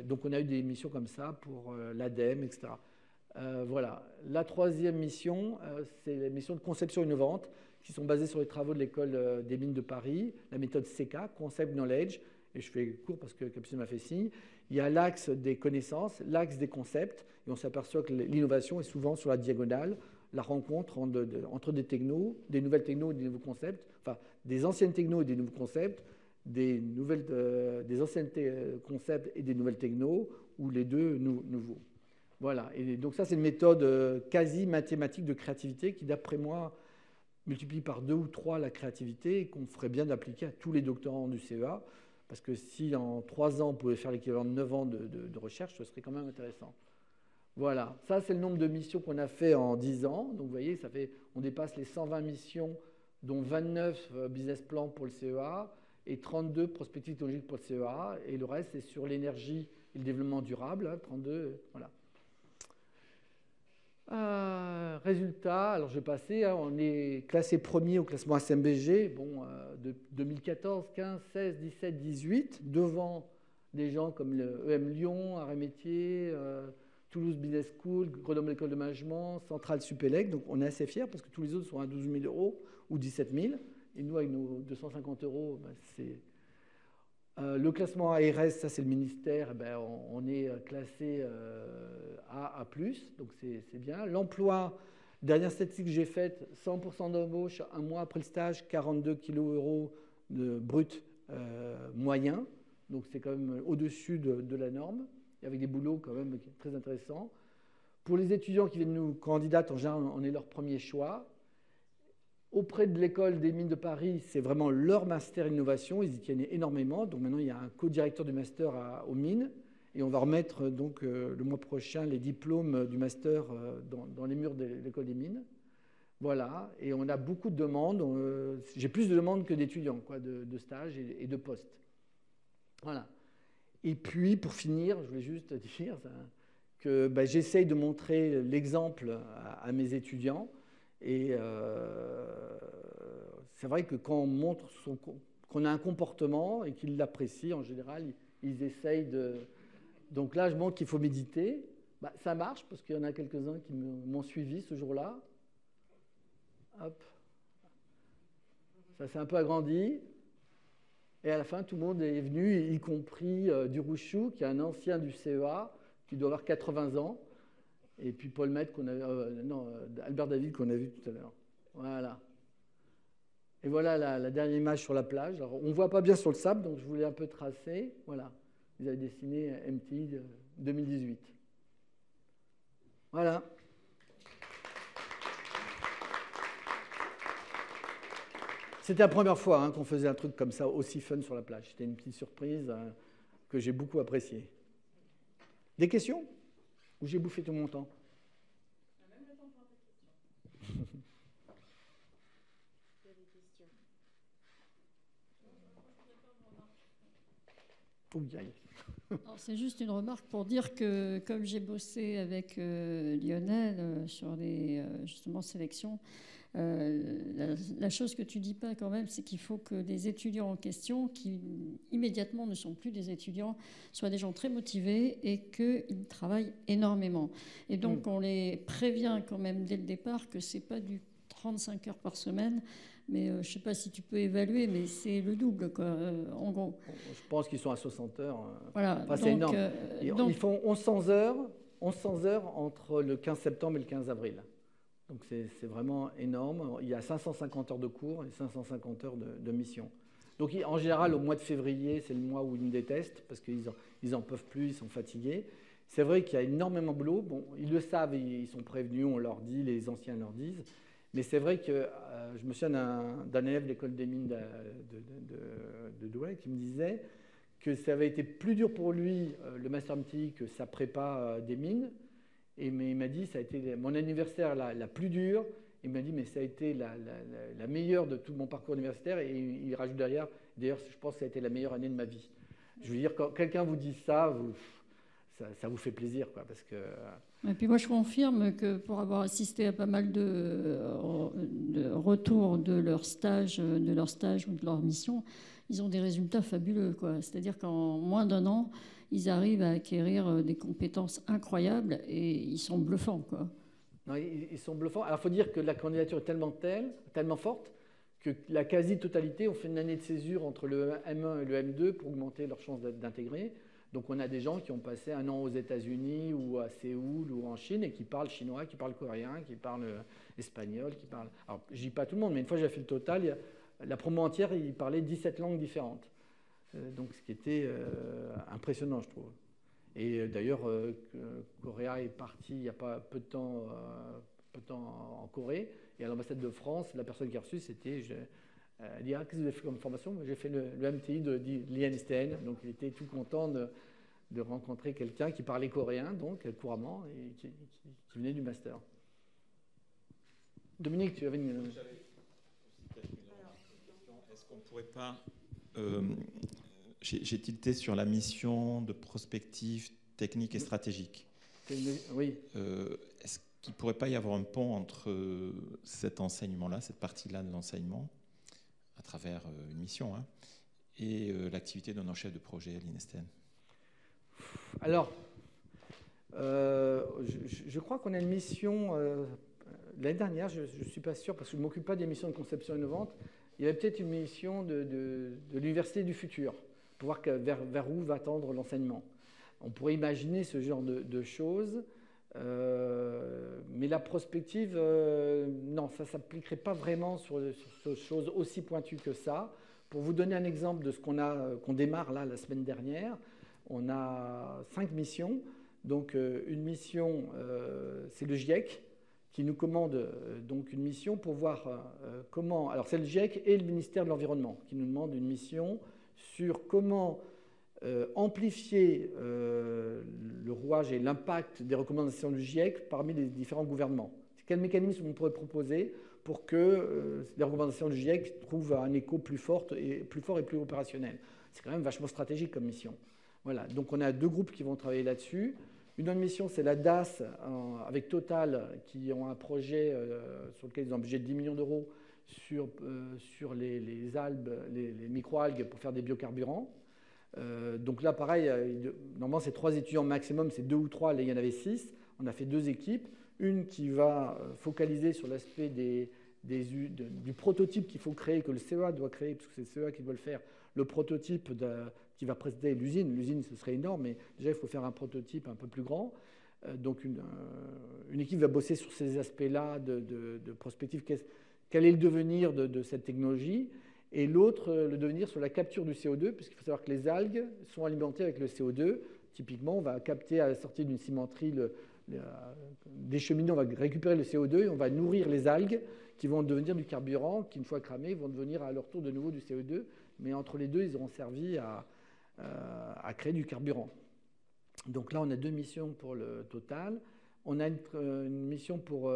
Donc on a eu des missions comme ça pour l'ADEME, etc. Voilà. La 3e mission, c'est les missions de conception innovante qui sont basées sur les travaux de l'école des mines de Paris, la méthode CK, Concept Knowledge, et je fais court parce que Capucine m'a fait signe. Il y a l'axe des connaissances, l'axe des concepts, et on s'aperçoit que l'innovation est souvent sur la diagonale, la rencontre entre des technos, des nouvelles technos et des nouveaux concepts, enfin des anciennes technos et des nouveaux concepts, des anciens concepts et des nouvelles technos, ou les deux nouveaux. Voilà, et donc ça c'est une méthode quasi mathématique de créativité qui, d'après moi, multiplie par 2 ou 3 la créativité, et qu'on ferait bien d'appliquer à tous les doctorants du CEA, parce que si en 3 ans on pouvait faire l'équivalent de 9 ans de recherche, ce serait quand même intéressant. Voilà, ça c'est le nombre de missions qu'on a fait en 10 ans. Donc vous voyez, on dépasse les 120 missions, dont 29 business plans pour le CEA et 32 prospectives technologiques pour le CEA. Et le reste, c'est sur l'énergie et le développement durable, 32, voilà. Résultat, alors je vais passer, on est classé premier au classement SMBG, de 2014, 15, 16, 17, 18, devant des gens comme le EM Lyon, Arrêt Métier, Toulouse Business School, Grenoble École de Management, Centrale Supélec. Donc on est assez fiers parce que tous les autres sont à 12 000 € ou 17 000. Et nous, avec nos 250 €, c'est... le classement ARS, ça c'est le ministère, on est classé A+, donc c'est bien. L'emploi, dernière statistique que j'ai faite, 100% d'embauche, un mois après le stage, 42 kg de brut moyen, donc c'est quand même au-dessus de la norme, et avec des boulots quand même très intéressants. Pour les étudiants qui viennent nous candidatent, en général, on est leur premier choix. Auprès de l'école des mines de Paris, c'est vraiment leur master innovation. Ils y tiennent énormément. Donc maintenant, il y a un co-directeur du master aux mines. Et on va remettre donc, le mois prochain les diplômes du master dans les murs de l'école des mines. Voilà. Et on a beaucoup de demandes. J'ai plus de demandes que d'étudiants, de stages et de postes. Voilà. Et puis, pour finir, je voulais juste dire que j'essaye de montrer l'exemple à mes étudiants. Et c'est vrai que quand on montre qu'on a un comportement et qu'ils l'apprécient, en général, ils essayent de... Donc là, je montre qu'il faut méditer. Ça marche parce qu'il y en a quelques-uns qui m'ont suivi ce jour-là. Hop. Ça s'est un peu agrandi. Et à la fin, tout le monde est venu, y compris Durouchou, qui est un ancien du CEA, qui doit avoir 80 ans. Et puis Paul Maître, Albert David, qu'on a vu tout à l'heure. Voilà. Et voilà la dernière image sur la plage. Alors, on ne voit pas bien sur le sable, donc je voulais un peu tracer. Voilà. Ils avaient dessiné MTI 2018. Voilà. C'était la première fois qu'on faisait un truc comme ça, aussi fun sur la plage. C'était une petite surprise que j'ai beaucoup appréciée. Des questions ? Ou j'ai bouffé tout mon temps? On a même le temps pour un peu de questions. Il y a des questions. C'est juste une remarque pour dire que, comme j'ai bossé avec Lionel sur des justement sélections, la chose que tu dis pas quand même, c'est qu'il faut que les étudiants en question, qui immédiatement ne sont plus des étudiants, soient des gens très motivés et qu'ils travaillent énormément. Et donc on les prévient quand même dès le départ que c'est pas du 35 heures par semaine, mais je ne sais pas si tu peux évaluer, mais c'est le double, quoi, en gros. Je pense qu'ils sont à 60 heures. Voilà. Enfin, c'est énorme. Ils font 1100 heures entre le 15 septembre et le 15 avril. Donc c'est vraiment énorme. Il y a 550 heures de cours et 550 heures de mission. Donc en général, au mois de février, c'est le mois où ils me détestent parce qu'ils n'en peuvent plus, ils sont fatigués. C'est vrai qu'il y a énormément de boulot. Bon, ils le savent, ils sont prévenus, on leur dit, les anciens leur disent. Mais c'est vrai que je me souviens d'un élève de l'école des mines de Douai qui me disait que ça avait été plus dur pour lui, le Master MTI, que sa prépa des mines. Et mais il m'a dit, ça a été mon anniversaire la plus dure. Il m'a dit, mais ça a été la meilleure de tout mon parcours universitaire. Et il rajoute derrière, d'ailleurs, je pense que ça a été la meilleure année de ma vie. Je veux dire, quand quelqu'un vous dit ça, ça vous fait plaisir, quoi, parce que... Et puis moi, je confirme que pour avoir assisté à pas mal de retours de leur stage ou de leur mission, ils ont des résultats fabuleux, quoi. C'est-à-dire qu'en moins d'un an, ils arrivent à acquérir des compétences incroyables et ils sont bluffants, quoi. Non, ils sont bluffants. Alors, il faut dire que la candidature est tellement forte que la quasi-totalité ont fait une année de césure entre le M1 et le M2 pour augmenter leurs chances d'intégrer. Donc, on a des gens qui ont passé un an aux États-Unis ou à Séoul ou en Chine et qui parlent chinois, qui parlent coréen, qui parlent espagnol, qui parlent... Alors, je ne dis pas tout le monde, mais une fois que j'ai fait le total, la promo entière, ils parlaient 17 langues différentes. Donc, ce qui était impressionnant, je trouve. Et d'ailleurs, Coréa est parti il n'y a pas peu de temps en Corée. Et à l'ambassade de France, la personne qui a reçu, c'était... Elle dit, qu'est-ce que vous avez fait comme formation? J'ai fait le MTI de l'INSTN. Donc, il était tout content de rencontrer quelqu'un qui parlait coréen, donc couramment, et qui venait du master. Dominique, tu avais une... Est-ce qu'on ne pourrait pas... J'ai tilté sur la mission de prospective technique et stratégique. Oui. Est-ce qu'il ne pourrait pas y avoir un pont entre cet enseignement-là, cette partie-là de l'enseignement, à travers une mission, et l'activité d'un chef de projet à l'INSTN? Alors, je crois qu'on a une mission... L'année dernière, je ne suis pas sûr, parce que je ne m'occupe pas des missions de conception innovante, il y avait peut-être une mission de l'Université du futur, pour voir vers où va tendre l'enseignement. On pourrait imaginer ce genre de choses, mais la prospective, non, ça ne s'appliquerait pas vraiment sur des choses aussi pointues que ça. Pour vous donner un exemple de ce qu'on démarre là la semaine dernière, on a 5 missions. Donc une mission, c'est le GIEC qui nous commande donc une mission pour voir comment... Alors c'est le GIEC et le ministère de l'Environnement qui nous demandent une mission sur comment amplifier le rouage et l'impact des recommandations du GIEC parmi les différents gouvernements. Quel mécanisme on pourrait proposer pour que les recommandations du GIEC trouvent un écho plus fort et plus opérationnel. C'est quand même vachement stratégique comme mission. Voilà, donc on a 2 groupes qui vont travailler là-dessus. Une autre mission, c'est la DAS avec Total, qui ont un projet sur lequel ils ont un budget de 10 millions d'euros sur les algues, les micro-algues pour faire des biocarburants. Donc là, pareil, normalement, c'est 3 étudiants maximum, c'est 2 ou 3, là, il y en avait 6. On a fait 2 équipes. Une qui va focaliser sur l'aspect du prototype qu'il faut créer, que le CEA doit créer, parce que c'est le CEA qui doit le faire, le prototype qui va précéder l'usine. L'usine, ce serait énorme, mais déjà, il faut faire un prototype un peu plus grand. Donc, une équipe va bosser sur ces aspects-là de prospective. Quel est le devenir de cette technologie? Et l'autre, le devenir sur la capture du CO2, puisqu'il faut savoir que les algues sont alimentées avec le CO2. Typiquement, on va capter à la sortie d'une cimenterie des cheminées, on va récupérer le CO2 et on va nourrir les algues qui vont devenir du carburant, qui, une fois cramés, vont devenir à leur tour de nouveau du CO2. Mais entre les deux, ils auront servi à créer du carburant. Donc là, on a 2 missions pour le Total. On a une mission pour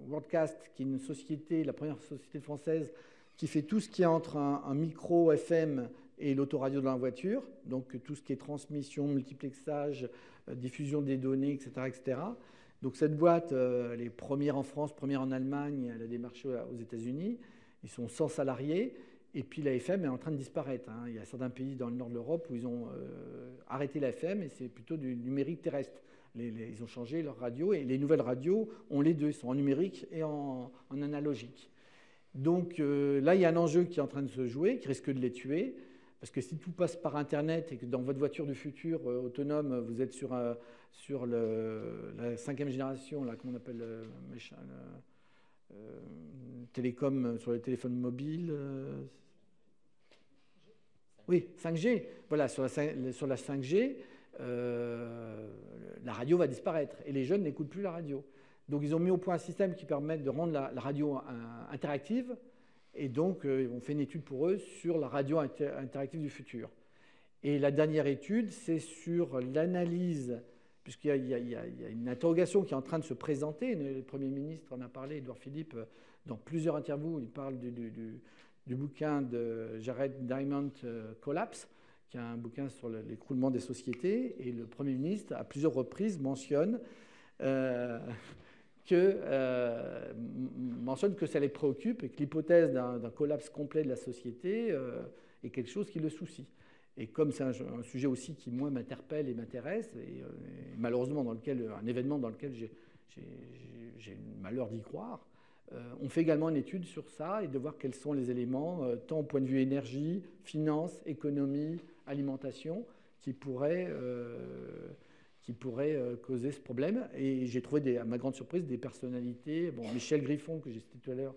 Worldcast, qui est une société, la première société française, qui fait tout ce qui est entre un micro FM et l'autoradio dans la voiture, donc tout ce qui est transmission, multiplexage, diffusion des données, etc., etc. Donc cette boîte, elle est première en France, première en Allemagne, elle a des marchés aux États-Unis. Ils sont 100 salariés. Et puis la FM est en train de disparaître. Il y a certains pays dans le nord de l'Europe où ils ont arrêté la FM et c'est plutôt du numérique terrestre. Ils ont changé leur radio et les nouvelles radios ont les deux, ils sont en numérique et en analogique. Donc là, il y a un enjeu qui est en train de se jouer, qui risque de les tuer. Parce que si tout passe par Internet et que dans votre voiture du futur autonome, vous êtes sur la 5e génération, là, comment on appelle télécom, sur les téléphones mobiles. Oui, 5G. Voilà, sur la 5G, la radio va disparaître et les jeunes n'écoutent plus la radio. Donc ils ont mis au point un système qui permet de rendre la radio interactive. Et donc, on fait une étude pour eux sur la radio interactive du futur. Et la dernière étude, c'est sur l'analyse, puisqu'il y a une interrogation qui est en train de se présenter. Le Premier ministre en a parlé, Édouard Philippe, dans plusieurs interviews. Il parle du bouquin de Jared Diamond, Collapse, qui est un bouquin sur l'écroulement des sociétés. Et le Premier ministre, à plusieurs reprises, mentionne que ça les préoccupe et que l'hypothèse d'un collapse complet de la société est quelque chose qui le soucie. Et comme c'est un sujet aussi qui, moi, m'interpelle et m'intéresse, et malheureusement un événement dans lequel j'ai le malheur d'y croire, on fait également une étude sur ça et de voir quels sont les éléments, tant au point de vue énergie, finance, économie, alimentation, qui pourraient causer ce problème. Et j'ai trouvé, à ma grande surprise, des personnalités. Bon, Michel Griffon, que j'ai cité tout à l'heure,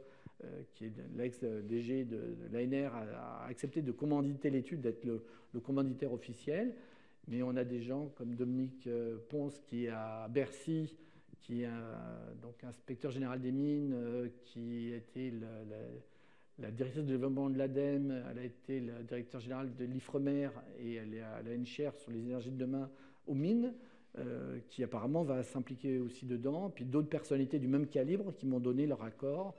qui est l'ex-DG de l'ANR, a accepté de commanditer l'étude, d'être le commanditaire officiel. Mais on a des gens comme Dominique Ponce, qui est à Bercy, qui est donc inspecteur général des mines, qui a été la directrice de développement de l'ADEME, elle a été la directrice générale de l'IFREMER et elle est à l'ANCHR sur les énergies de demain aux mines. Qui apparemment va s'impliquer aussi dedans, puis d'autres personnalités du même calibre qui m'ont donné leur accord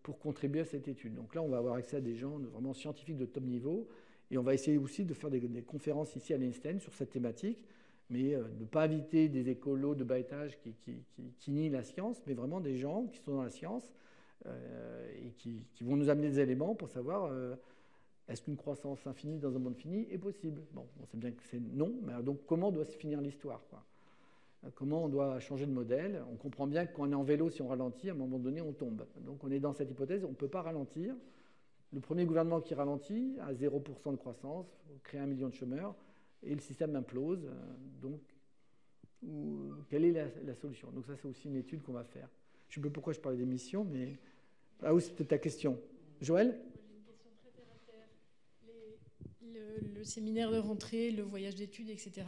pour contribuer à cette étude. Donc là, on va avoir accès à des gens vraiment scientifiques de top niveau, et on va essayer aussi de faire des conférences ici à l'Einstein sur cette thématique, mais de ne pas inviter des écolos de bas étage qui nient la science, mais vraiment des gens qui sont dans la science et qui vont nous amener des éléments pour savoir... est-ce qu'une croissance infinie dans un monde fini est possible? Bon, on sait bien que c'est non, mais donc comment doit se finir l'histoire, quoi? Comment on doit changer de modèle? On comprend bien que quand on est en vélo, si on ralentit, à un moment donné, on tombe. Donc on est dans cette hypothèse, on ne peut pas ralentir. Le premier gouvernement qui ralentit a 0% de croissance, crée 1 million de chômeurs, et le système implose. Donc, quelle est la solution? Donc ça, c'est aussi une étude qu'on va faire. Je ne sais pas pourquoi je parlais d'émissions, mais... Ah oui, c'était ta question. Joël? Le séminaire de rentrée, le voyage d'études, etc.,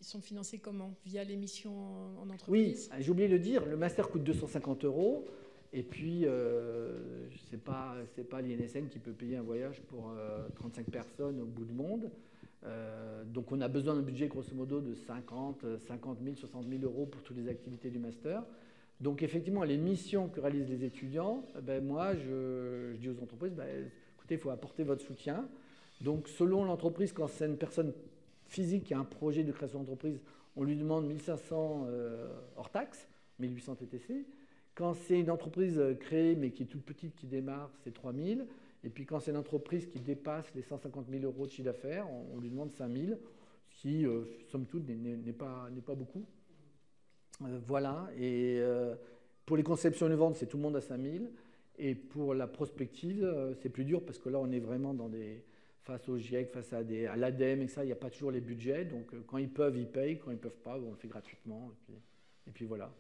sont financés comment? Via l'émission en Oui, entreprise? j'ai oublié de le dire, le master coûte 250 €. Et puis, c'est pas l'INSN qui peut payer un voyage pour 35 personnes au bout du monde. Donc, on a besoin d'un budget, grosso modo, de 50 000, 60 000 € pour toutes les activités du master. Donc, effectivement, les missions que réalisent les étudiants, moi, je dis aux entreprises, écoutez, il faut apporter votre soutien. Donc, selon l'entreprise, quand c'est une personne physique qui a un projet de création d'entreprise, on lui demande 1 500 hors taxe, 1 800 TTC. Quand c'est une entreprise créée, mais qui est toute petite, qui démarre, c'est 3 000. Et puis, quand c'est une entreprise qui dépasse les 150 000 € de chiffre d'affaires, on lui demande 5 000, ce qui, somme toute, n'est pas beaucoup. Voilà. Et pour les conceptions et les ventes, c'est tout le monde à 5 000. Et pour la prospective, c'est plus dur parce que là, on est vraiment face au GIEC, face à l'ADEME et ça, il n'y a pas toujours les budgets. Donc, quand ils peuvent, ils payent. Quand ils ne peuvent pas, on le fait gratuitement. Et puis voilà.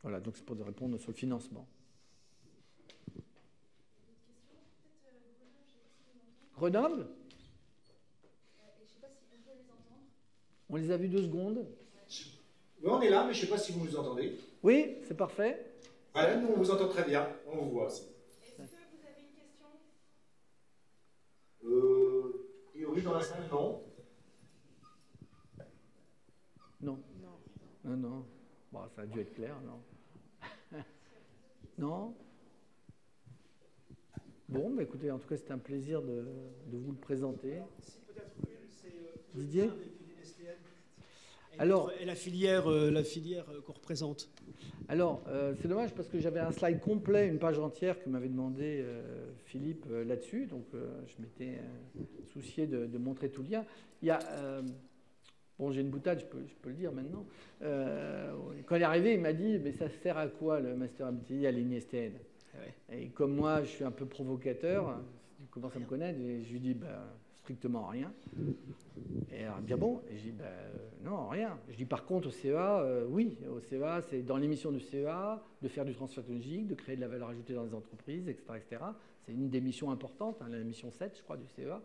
Voilà, donc c'est pour répondre sur le financement. Grenoble ? Je ne sais pas si on peut les entendre. On les a vus 2 secondes. Oui, on est là, mais je ne sais pas si vous nous entendez. Oui, c'est parfait. Voilà, nous, on vous entend très bien. On vous voit aussi. Est-ce que vous avez une question? A priori, dans la salle, non. Non. Non. Bon, ça a dû être clair, non. Non. Bon, écoutez, en tout cas, c'était un plaisir de vous le présenter. Didier ? Alors, et la filière qu'on représente. Alors, c'est dommage parce que j'avais un slide complet, une page entière que m'avait demandé Philippe là-dessus. Donc, je m'étais soucié de montrer tout le lien. Il y a... bon, j'ai une boutade, je peux le dire maintenant. Quand il est arrivé, il m'a dit, mais ça sert à quoi le Master MBTI à l'INSTN? Et comme moi, je suis un peu provocateur, il commence à me connaître, et je lui dis, strictement rien. Et alors, bien bon, et je dis, non, rien. Je dis, par contre, au CEA, oui, au CEA, c'est dans l'émission du CEA, de faire du transfert technologique, de créer de la valeur ajoutée dans les entreprises, etc. etc. C'est une des missions importantes, la mission 7, je crois, du CEA.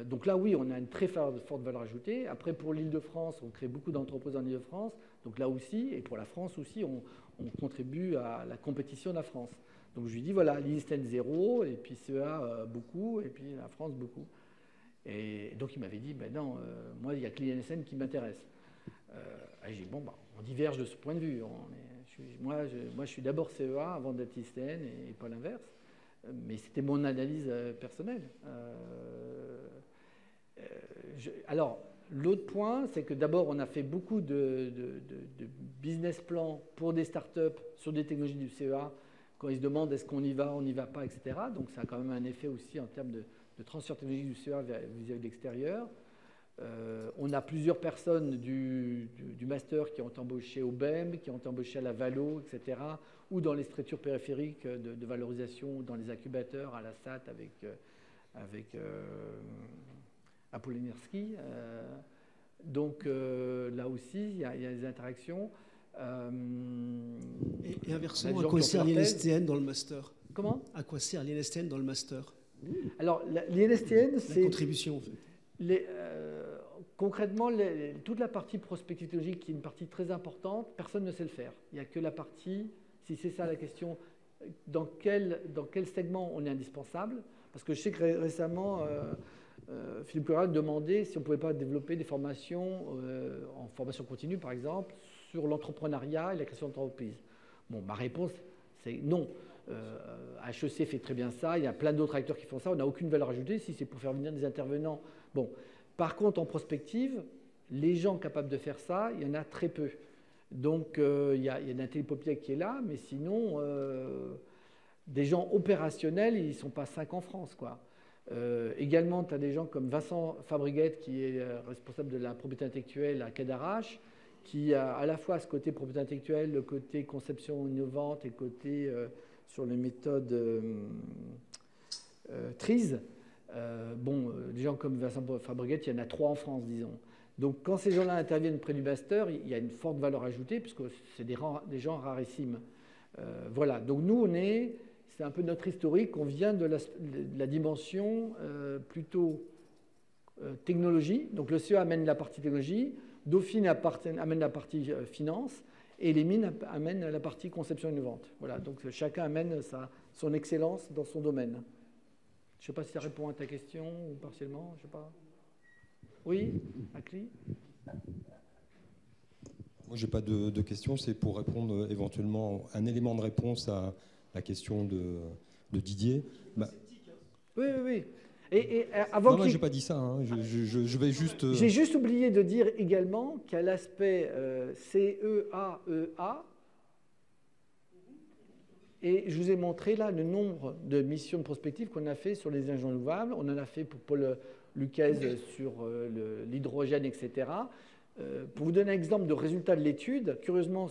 Donc là, oui, on a une très forte valeur ajoutée. Après, pour l'Île-de-France, on crée beaucoup d'entreprises en Île-de-France. Donc là aussi, et pour la France aussi, on contribue à la compétition de la France. Donc je lui dis, voilà, l'INSTN 0, et puis CEA beaucoup, et puis la France beaucoup. Et donc il m'avait dit, non, moi, il n'y a que l'INSN qui m'intéresse. J'ai dit, bon, on diverge de ce point de vue. Moi, je suis d'abord CEA avant d'être INSTN et pas l'inverse. Mais c'était mon analyse personnelle. Alors, l'autre point, c'est que d'abord, on a fait beaucoup de business plans pour des startups sur des technologies du CEA, quand ils se demandent est-ce qu'on y va, on n'y va pas, etc. Donc, ça a quand même un effet aussi en termes de transfert technologique du CEA vis-à-vis de l'extérieur. On a plusieurs personnes du master qui ont embauché au BEM, qui ont embauché à la Valo, etc., ou dans les structures périphériques de valorisation, dans les incubateurs, à la SAT avec Apollinarsky. Donc là aussi, il y a des interactions. Et inversement, à quoi sert l'INSTN dans le master? Comment? À quoi sert l'INSTN dans le master? Alors, l'INSTN, c'est... La contribution, en fait. Concrètement, toute la partie prospective technologique, qui est une partie très importante, personne ne sait le faire. Il n'y a que la partie, si c'est ça la question, dans quel segment on est indispensable. Parce que je sais que récemment, Philippe Corral demandait si on ne pouvait pas développer des formations en formation continue, par exemple, sur l'entrepreneuriat et la création d'entreprise. Bon, ma réponse, c'est non. HEC fait très bien ça, il y a plein d'autres acteurs qui font ça, on n'a aucune valeur ajoutée si c'est pour faire venir des intervenants. Bon. Par contre, en prospective, les gens capables de faire ça, il y en a très peu. Donc, il y a Nathalie Popiec qui est là, mais sinon, des gens opérationnels, ils ne sont pas 5 en France, quoi. Également, tu as des gens comme Vincent Fabriguette, qui est responsable de la propriété intellectuelle à Cadarache, qui a à la fois ce côté propriété intellectuelle, le côté conception innovante et le côté sur les méthodes TRIZ. Des gens comme Vincent Fabriguette, il y en a 3 en France, disons. Donc, quand ces gens-là interviennent près du master, il y a une forte valeur ajoutée, puisque c'est des gens rarissimes. Voilà. Donc, nous, c'est un peu notre historique. On vient de la dimension plutôt technologie. Donc le CEA amène la partie technologie, Dauphine amène la partie finance, et les mines amènent la partie conception innovante. Voilà, donc chacun amène son excellence dans son domaine. Je ne sais pas si ça répond à ta question ou partiellement, je sais pas. Oui, Akli ? Moi, je n'ai pas de questions, c'est pour répondre éventuellement un élément de réponse à la question de Didier. Oui, oui, oui. Et avant non, je n'ai pas dit ça. Hein. Je vais juste. J'ai juste oublié de dire également qu'à l'aspect CEAEA, et je vous ai montré là le nombre de missions de prospective qu'on a fait sur les énergies renouvelables. On en a fait pour Paul Lucchese sur l'hydrogène, etc. Pour vous donner un exemple de résultat de l'étude, curieusement,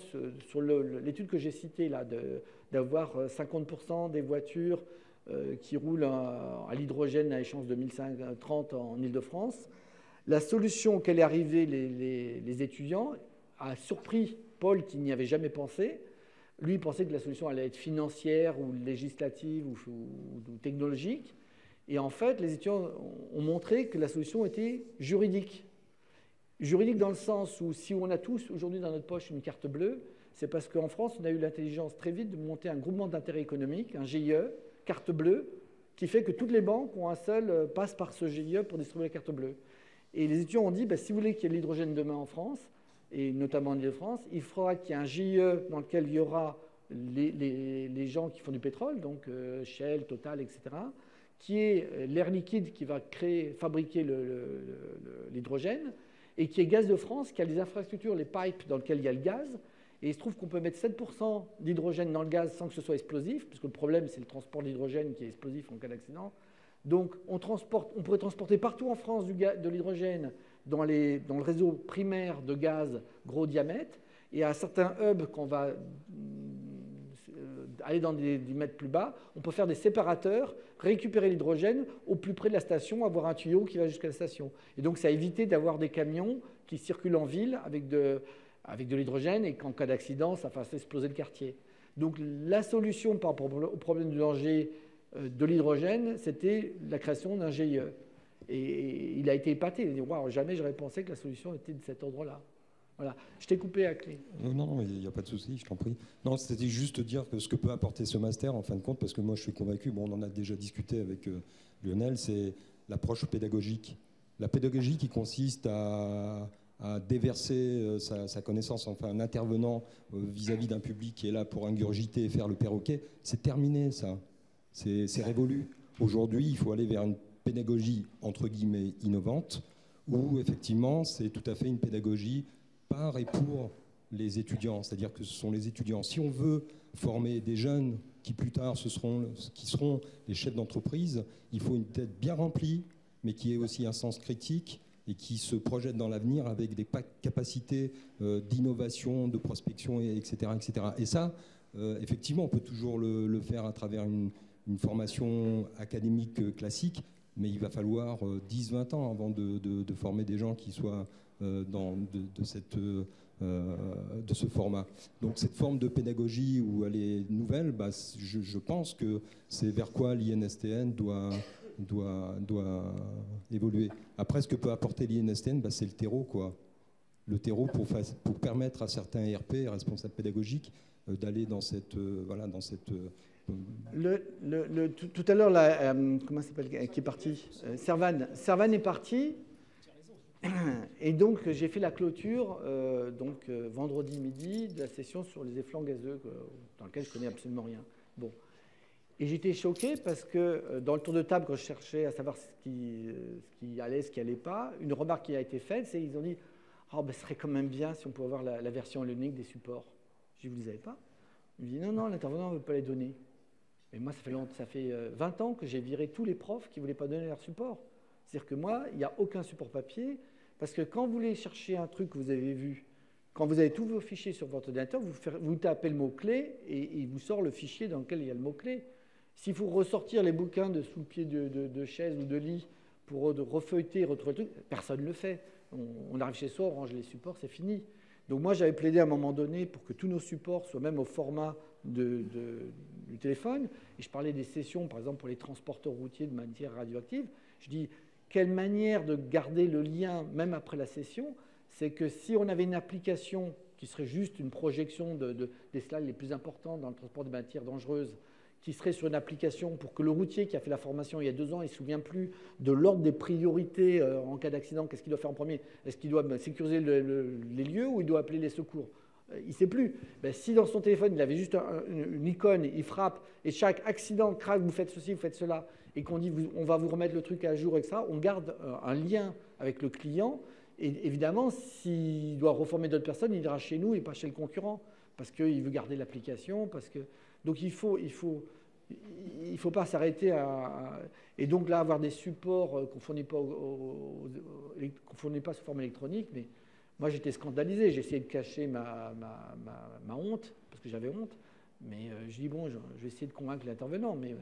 sur l'étude que j'ai citée là, d'avoir 50% des voitures qui roulent à l'hydrogène à échéance 2030 en Ile-de-France, la solution auquel est arrivé les étudiants a surpris Paul qui n'y avait jamais pensé. Lui, il pensait que la solution allait être financière ou législative ou technologique. Et en fait, les étudiants ont montré que la solution était juridique. Juridique dans le sens où si on a tous aujourd'hui dans notre poche une carte bleue, c'est parce qu'en France, on a eu l'intelligence très vite de monter un groupement d'intérêt économique, un GIE, carte bleue, qui fait que toutes les banques ont passent par ce GIE pour distribuer la carte bleue. Et les étudiants ont dit, si vous voulez qu'il y ait de l'hydrogène demain en France, et notamment en Ile-de-France, il faudra qu'il y ait un GIE dans lequel il y aura les gens qui font du pétrole, donc Shell, Total, etc., qui est l'air liquide qui va fabriquer l'hydrogène, et qui est Gaz de France, qui a les infrastructures, les pipes dans lesquelles il y a le gaz. Et il se trouve qu'on peut mettre 7% d'hydrogène dans le gaz sans que ce soit explosif, parce que le problème, c'est le transport d'hydrogène qui est explosif en cas d'accident. Donc, on pourrait transporter partout en France de l'hydrogène dans le réseau primaire de gaz gros diamètre, et à certains hubs qu'on va aller dans des mètres plus bas, on peut faire des séparateurs, récupérer l'hydrogène au plus près de la station, avoir un tuyau qui va jusqu'à la station. Et donc, ça a évité d'avoir des camions qui circulent en ville avec de l'hydrogène et qu'en cas d'accident, ça fasse exploser le quartier. Donc, la solution par rapport au problème du danger de l'hydrogène, c'était la création d'un GIE. Et il a été épaté. Il a dit, waouh, jamais j'aurais pensé que la solution était de cet ordre-là. Voilà. Je t'ai coupé à clé. Non, il n'y a pas de souci, je t'en prie. Non, c'était juste dire que ce que peut apporter ce master, en fin de compte, parce que moi je suis convaincu, on en a déjà discuté avec Lionel, c'est l'approche pédagogique. La pédagogie qui consiste à déverser sa connaissance, enfin un intervenant vis-à-vis d'un public qui est là pour ingurgiter et faire le perroquet, c'est terminé ça. C'est révolu. Aujourd'hui, il faut aller vers une pédagogie entre guillemets innovante, où effectivement c'est tout à fait une pédagogie par et pour les étudiants, c'est-à-dire que ce sont les étudiants. Si on veut former des jeunes qui plus tard qui seront les chefs d'entreprise, il faut une tête bien remplie, mais qui ait aussi un sens critique et qui se projette dans l'avenir avec des capacités d'innovation, de prospection, etc., etc. Et ça, effectivement, on peut toujours le faire à travers une formation académique classique, mais il va falloir 10-20 ans avant de former des gens qui soient de ce format. Donc cette forme de pédagogie où elle est nouvelle, je pense que c'est vers quoi l'INSTN doit évoluer. Après, ce que peut apporter l'INSTN, c'est le terreau, quoi. Le terreau pour permettre à certains RP, responsables pédagogiques, d'aller dans cette... Tout à l'heure, comment s'appelle qui est parti Servan est parti. Et donc, j'ai fait la clôture vendredi midi de la session sur les effluents gazeux, dans laquelle je ne connais absolument rien. Bon. Et j'étais choqué parce que dans le tour de table, quand je cherchais à savoir ce qui allait, ce qui n'allait pas, une remarque qui a été faite, c'est qu'ils ont dit « ce serait quand même bien si on pouvait avoir la version unique des supports. » Je dis « Vous ne les avez pas ?» Il me dit « Non, l'intervenant ne veut pas les donner. » Et moi, ça fait 20 ans que j'ai viré tous les profs qui ne voulaient pas donner leur support. C'est-à-dire que moi, il n'y a aucun support papier, parce que quand vous voulez chercher un truc que vous avez vu, quand vous avez tous vos fichiers sur votre ordinateur, vous tapez le mot-clé et il vous sort le fichier dans lequel il y a le mot-clé. S'il faut ressortir les bouquins de sous le pied de chaise ou de lit pour refeuilleter, retrouver le truc, personne ne le fait. On arrive chez soi, on range les supports, c'est fini. Donc moi, j'avais plaidé à un moment donné pour que tous nos supports soient même au format du téléphone. Et je parlais des sessions, par exemple, pour les transporteurs routiers de matière radioactive. Je dis, quelle manière de garder le lien, même après la session, c'est que si on avait une application qui serait juste une projection des slides les plus importants dans le transport de matières dangereuses, qui serait sur une application pour que le routier qui a fait la formation il y a 2 ans, il ne se souvient plus de l'ordre des priorités en cas d'accident, qu'est-ce qu'il doit faire en premier? Est-ce qu'il doit sécuriser les lieux ou il doit appeler les secours? Il ne sait plus. Ben, si dans son téléphone, il avait juste une icône, il frappe, et chaque accident, craque, vous faites ceci, vous faites cela, et qu'on dit on va vous remettre le truc à jour, etc., on garde un lien avec le client. Et évidemment, s'il doit reformer d'autres personnes, il ira chez nous et pas chez le concurrent, parce qu'il veut garder l'application. Donc il ne faut pas s'arrêter à... Et donc là, avoir des supports qu'on ne fournit pas sous forme électronique, mais moi j'étais scandalisé, j'ai essayé de cacher ma honte, parce que j'avais honte, mais je dis bon, je vais essayer de convaincre l'intervenant, mais il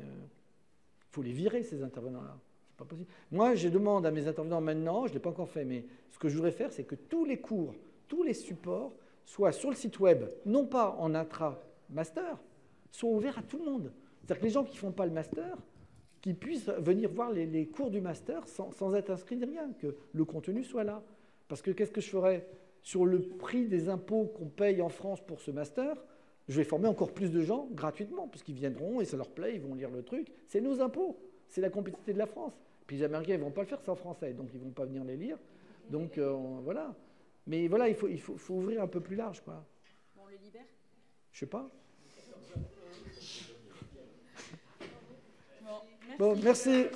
faut les virer ces intervenants-là. C'est pas possible. Moi, je demande à mes intervenants maintenant, je ne l'ai pas encore fait, mais ce que je voudrais faire, c'est que tous les cours, tous les supports soient sur le site web, non pas en intra-master, soient ouverts à tout le monde. C'est-à-dire que les gens qui ne font pas le master, qu'ils puissent venir voir les cours du master sans être inscrits ni rien, que le contenu soit là. Parce que qu'est-ce que je ferais? Sur le prix des impôts qu'on paye en France pour ce master, je vais former encore plus de gens gratuitement, parce qu'ils viendront et ça leur plaît, ils vont lire le truc. C'est nos impôts, c'est la compétitivité de la France. Puis les Américains, ils ne vont pas le faire, c'est en français, donc ils ne vont pas venir les lire. Donc voilà. Mais voilà, il faut ouvrir un peu plus large, quoi. Bon, on les libère? Je sais pas. Bon, merci. Bon, merci.